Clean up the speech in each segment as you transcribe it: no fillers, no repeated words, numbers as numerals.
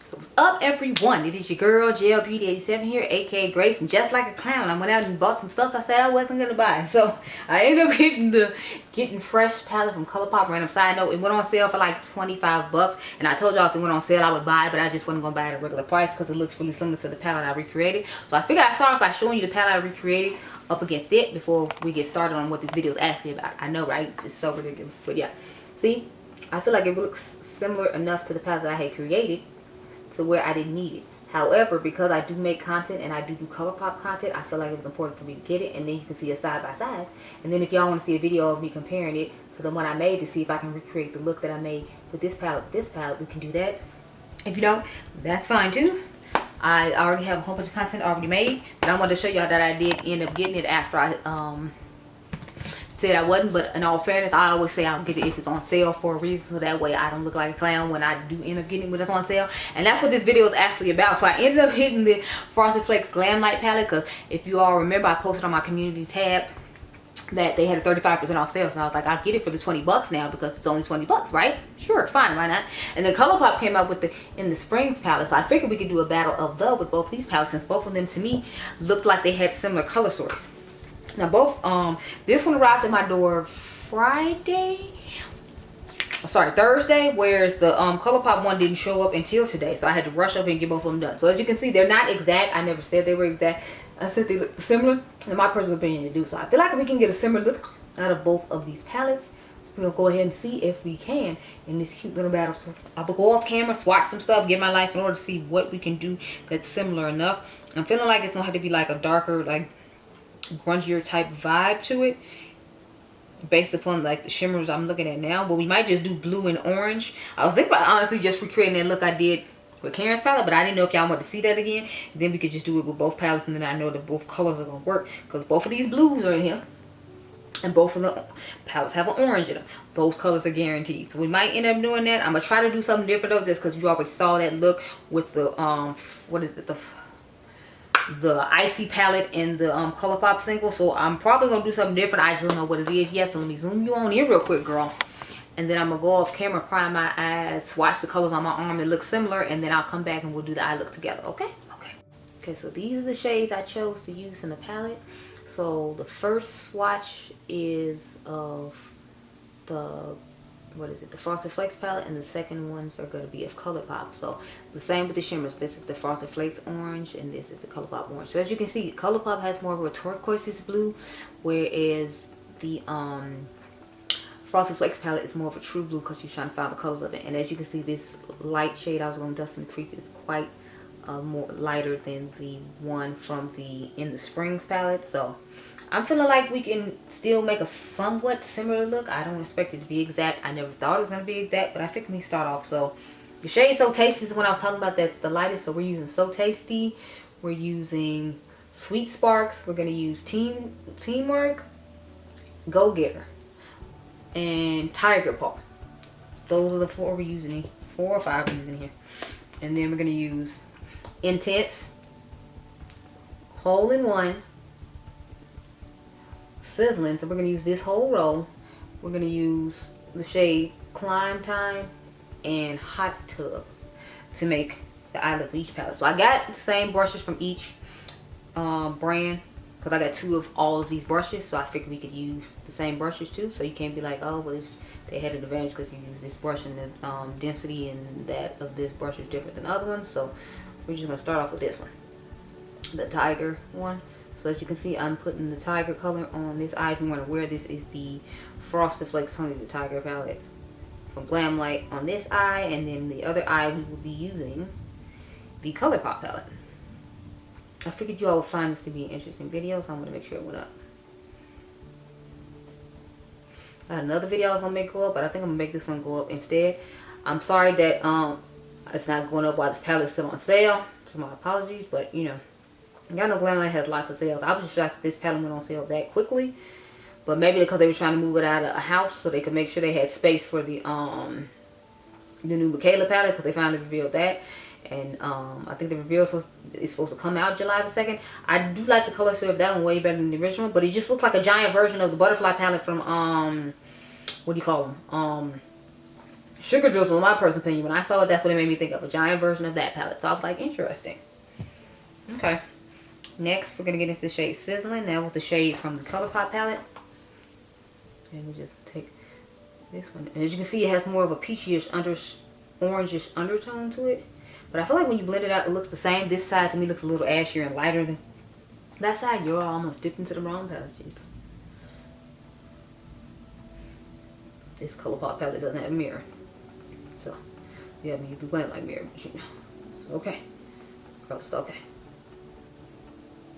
So what's up, everyone? It is your girl GL Beauty 87 here, aka Grace, and just like a clown, I went out and bought some stuff I said I wasn't gonna buy. So I ended up getting the Getting Fresh palette from Colourpop. Random side note, it went on sale for like 25 bucks, and I told y'all if it went on sale I would buy it, but I just wasn't gonna buy it at a regular price because it looks really similar to the palette I recreated. So I figured I'd start off by showing you the palette I recreated up against it before we get started on what this video is actually about. I know, right? It's so ridiculous, but yeah. See, I feel like it looks similar enough to the palette that I had created to where I didn't need it. However, because I do make content and I do Colourpop content, I feel like it was important for me to get it, and then you can see it side by side. And then if y'all want to see a video of me comparing it to the one I made to see if I can recreate the look that I made with this palette, we can do that. If you don't, that's fine too. I already have a whole bunch of content already made, but I wanted to show y'all that I did end up getting it after I said I wasn't. But in all fairness, I always say I'll get it if it's on sale for a reason, so that way I don't look like a clown when I do end up getting it when it's on sale. And that's what this video is actually about. So I ended up hitting the Frosted Flakes Glmalite palette because if you all remember, I posted on my community tab that they had a 35% off sale, so I was like, I'll get it for the 20 bucks now because it's only 20 bucks, right? Sure, fine, why not? And then Colourpop came out with the In the Springs palette, so I figured we could do a battle of with both these palettes, since both of them to me looked like they had similar color stories. Now both this one arrived at my door Thursday, whereas the Colourpop one didn't show up until today, so I had to rush over and get both of them done. So as you can see, they're not exact. I never said they were exact. I said they look similar. In my personal opinion, they do. So I feel like we can get a similar look out of both of these palettes. So we're gonna go ahead and see if we can in this cute little battle. So I'll go off camera, swatch some stuff, get my life in order to see what we can do that's similar enough. I'm feeling like it's gonna have to be like a darker, like grungier type vibe to it, based upon like the shimmers I'm looking at now. But we might just do blue and orange. I was thinking about honestly just recreating that look I did with Karen's palette, but I didn't know if y'all want to see that again. Then we could just do it with both palettes, and then I know that both colors are gonna work because both of these blues are in here and both of the palettes have an orange in them. Those colors are guaranteed. So we might end up doing that. I'm gonna try to do something different though, just because you already saw that look with the what is it, the icy palette in the Colourpop single. So I'm probably gonna do something different. I just don't know what it is yet. So let me zoom you on in real quick, girl. And then I'm gonna go off camera, prime my eyes, swatch the colors on my arm that look similar, and then I'll come back and we'll do the eye look together. Okay. So these are the shades I chose to use in the palette. So the first swatch is of the the Frosted Flakes palette, and the second ones are going to be of Colourpop. So the same with the shimmers. This is the Frosted Flakes orange, and this is the Colourpop orange. So as you can see, Colourpop has more of a turquoise blue, whereas the Frosted Flakes palette is more of a true blue because you're trying to find the colors of it. And as you can see, this light shade I was going to dust in the crease is quite more lighter than the one from the In the Springs palette. So I'm feeling like we can still make a somewhat similar look. I don't expect it to be exact. I never thought it was going to be exact, but I think we start off. So the shade So Tasty is the one I was talking about. That's the lightest. So we're using So Tasty. We're using Sweet Sparks. We're going to use Teamwork, Go Getter, and Tiger Paw. Those are the 4 we're using here. 4 or 5 we're using here. And then we're going to use Intense, Hole in One, Sizzling. So we're going to use this whole row. We're going to use the shade Climb Time and Hot Tub to make the eye look of each palette. So I got the same brushes from each brand because I got 2 of all of these brushes. So I figured we could use the same brushes too. So you can't be like, oh, well, they had an advantage because you use this brush and the density and that of this brush is different than the other ones. So we're just going to start off with this one, the Tiger one. So as you can see, I'm putting the tiger color on this eye. If you want to wear this, is the Frosted Flakes Honey the Tiger palette from Glmalite on this eye. And then the other eye we will be using the Colourpop palette. I figured you all would find this to be an interesting video, so I'm going to make sure it went up. I had another video I was going to make go up, but I think I'm going to make this one go up instead. I'm sorry that it's not going up while this palette is still on sale. So my apologies, but you know, y'all know Glmalite has lots of sales. I was just shocked this palette went on sale that quickly. But maybe because they were trying to move it out of a house so they could make sure they had space for the new Michaela palette, because they finally revealed that. And I think the reveal is supposed to come out July the 2nd. I do like the color story of that one way better than the original, but it just looks like a giant version of the butterfly palette from what do you call them? Sugar Drizzle, in my personal opinion, when I saw it, that's what it made me think of. A giant version of that palette. So I was like, interesting. Okay. Next, we're going to get into the shade Sizzling. That was the shade from the Colourpop palette. And we just take this one. And as you can see, it has more of a peachy-ish, orangish undertone to it. But I feel like when you blend it out, it looks the same. This side, to me, looks a little ashier and lighter than that side. You're almost dipped into the wrong palette. Jeez. This Colourpop palette doesn't have a mirror. So, yeah, I mean, you can blend like mirror, but you know. It's okay. It's okay.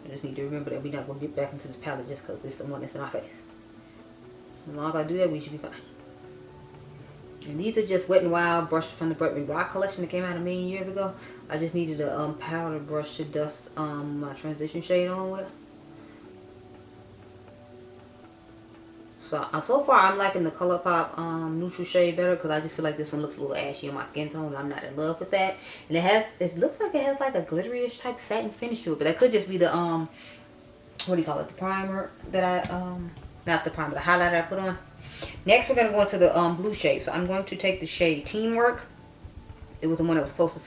I just need to remember that we're not going to get back into this palette just because it's the one that's in our face. As long as I do that, we should be fine. And these are just Wet n Wild brushes from the Bretman Rock collection that came out a million years ago. I just needed a powder brush to dust my transition shade on with. So far I'm liking the Colourpop neutral shade better because I just feel like this one looks a little ashy on my skin tone and I'm not in love with that. And it looks like it has like a glittery-ish type satin finish to it, but that could just be the what do you call it, the primer that I not the primer, the highlighter I put on. Next we're going to go into the blue shade. So I'm going to take the shade Teamwork. It was the one that was closest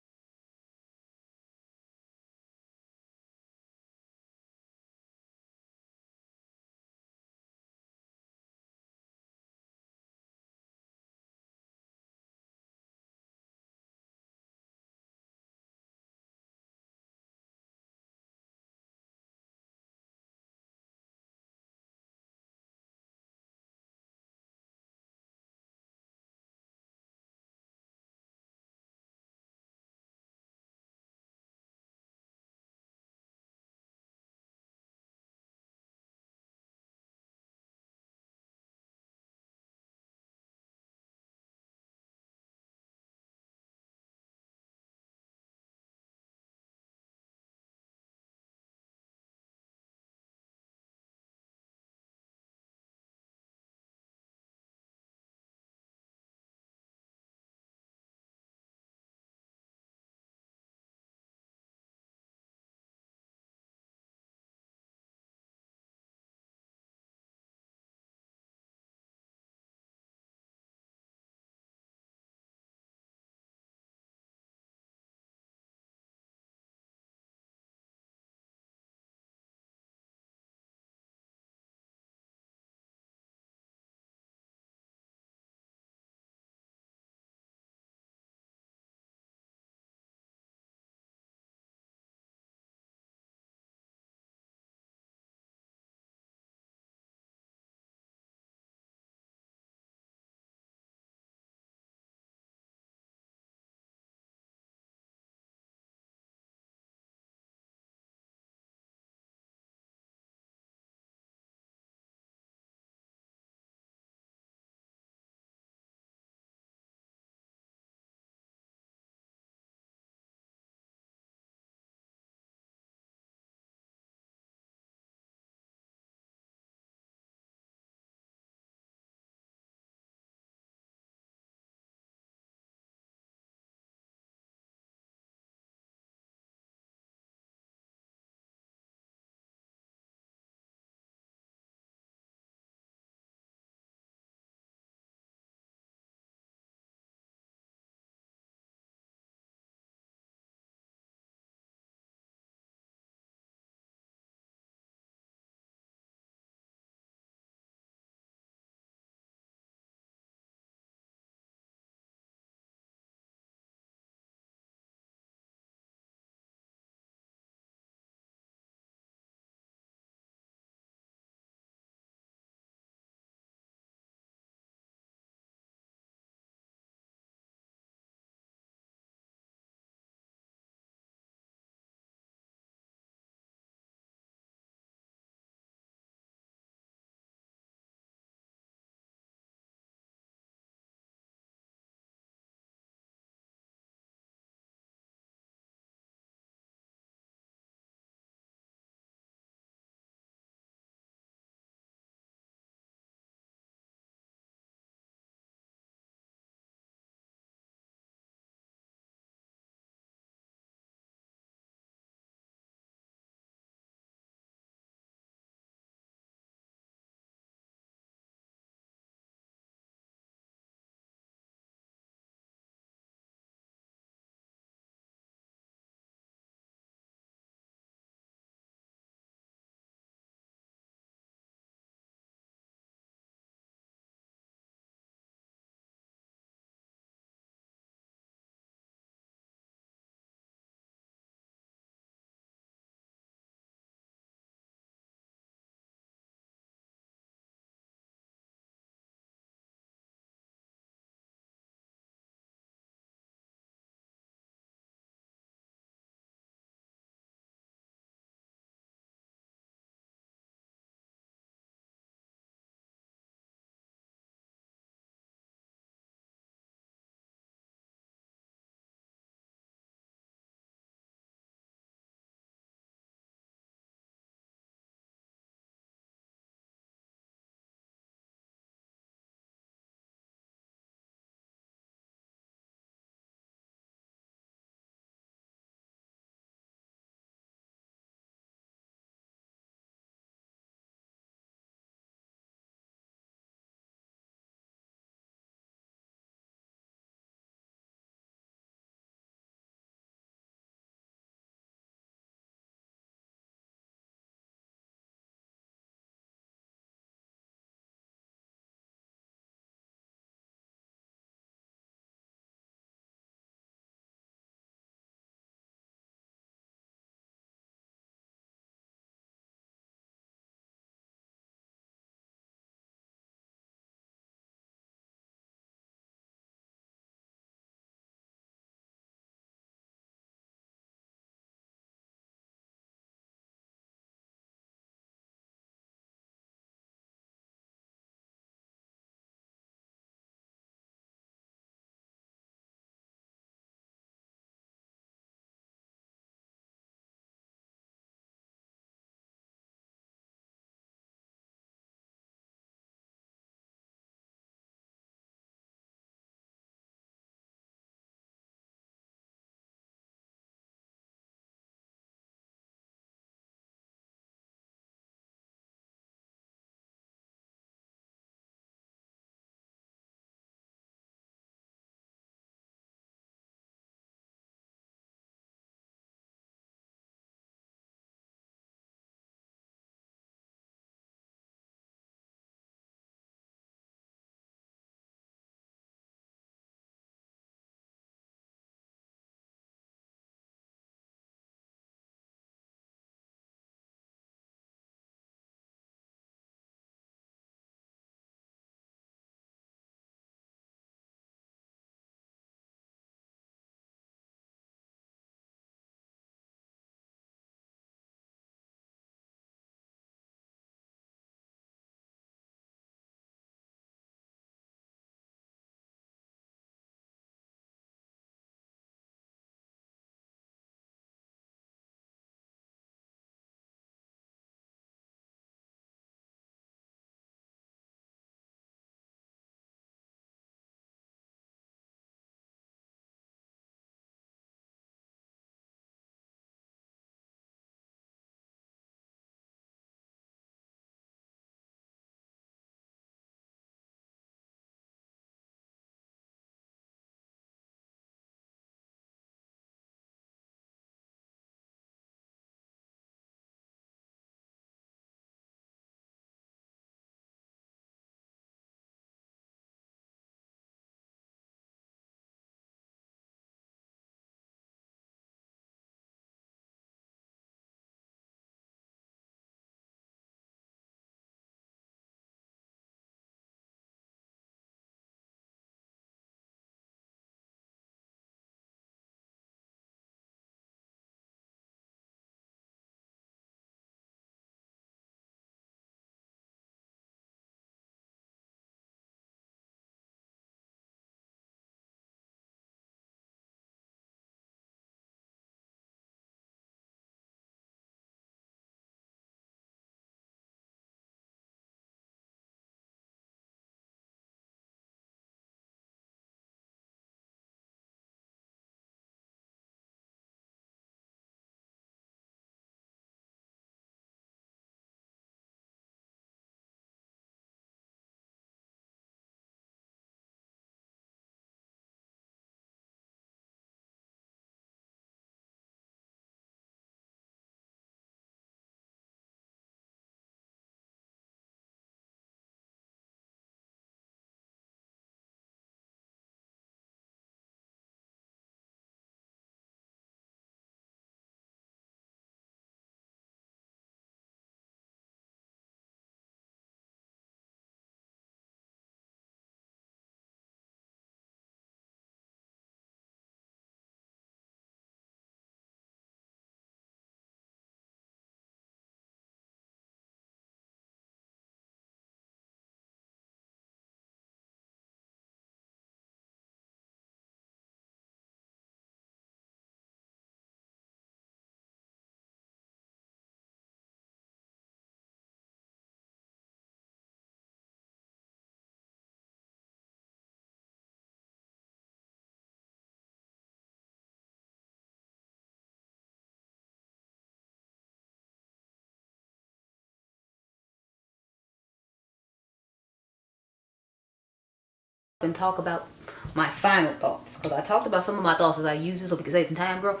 and talk about my final thoughts, because I talked about some of my thoughts as I use this so we can save some time, girl.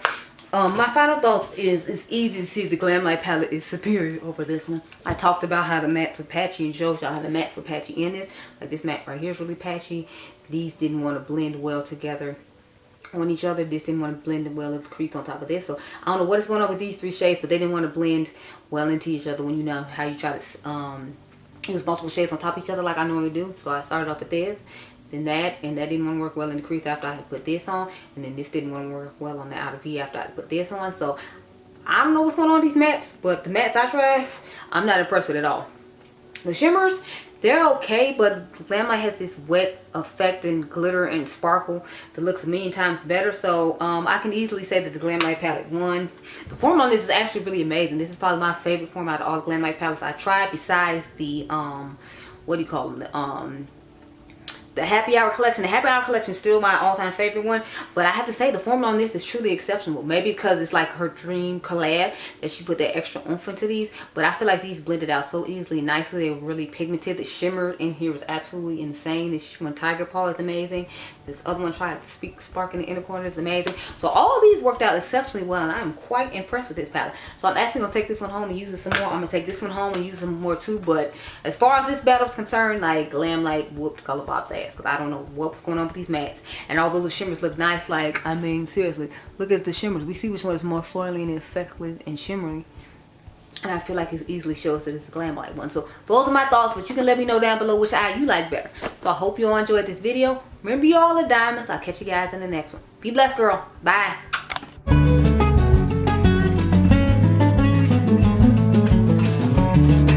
My final thoughts is it's easy to see the Glmalite palette is superior over this one. I talked about how the mattes were patchy and showed y'all how the mattes were patchy in this. Like this matte right here is really patchy. These didn't want to blend well together on each other. This didn't want to blend well. It's creased on top of this. So I don't know what is going on with these three shades, but they didn't want to blend well into each other when you know how you try to use multiple shades on top of each other like I normally do. So I started off with this. Then that, and that didn't want to work well in the crease after I had put this on, and then this didn't want to work well on the outer V after I put this on. So I don't know what's going on with these mattes, but the mattes I tried, I'm not impressed with at all. The shimmers, they're okay, but Glmalite has this wet effect and glitter and sparkle that looks a million times better. So I can easily say that the Glmalite palette won. The form on this is actually really amazing. This is probably my favorite form out of all the Glmalite palettes I tried, besides the what do you call them, the Happy Hour collection. The Happy Hour collection is still my all-time favorite one, but I have to say the formula on this is truly exceptional. Maybe because it's like her dream collab that she put that extra oomph into these, but I feel like these blended out so easily, nicely. They're really pigmented. The shimmer in here is absolutely insane. This one, Tiger Paw, is amazing. This other one, Try to Spark in the Inner Corner, is amazing. So all of these worked out exceptionally well, and I am quite impressed with this palette. So I'm actually going to take this one home and use it some more. I'm going to take this one home and use some more too, but as far as this battle is concerned, like Glmalite whooped Colourpop's ass, because I don't know what's going on with these mattes. And although the shimmers look nice, like, I mean, seriously, look at the shimmers. We see which one is more foily and effective and shimmery. And I feel like it easily shows that it's a Glmalite one. So those are my thoughts, but you can let me know down below which eye you like better. So I hope you all enjoyed this video. Remember, you all are diamonds. I'll catch you guys in the next one. Be blessed, girl. Bye.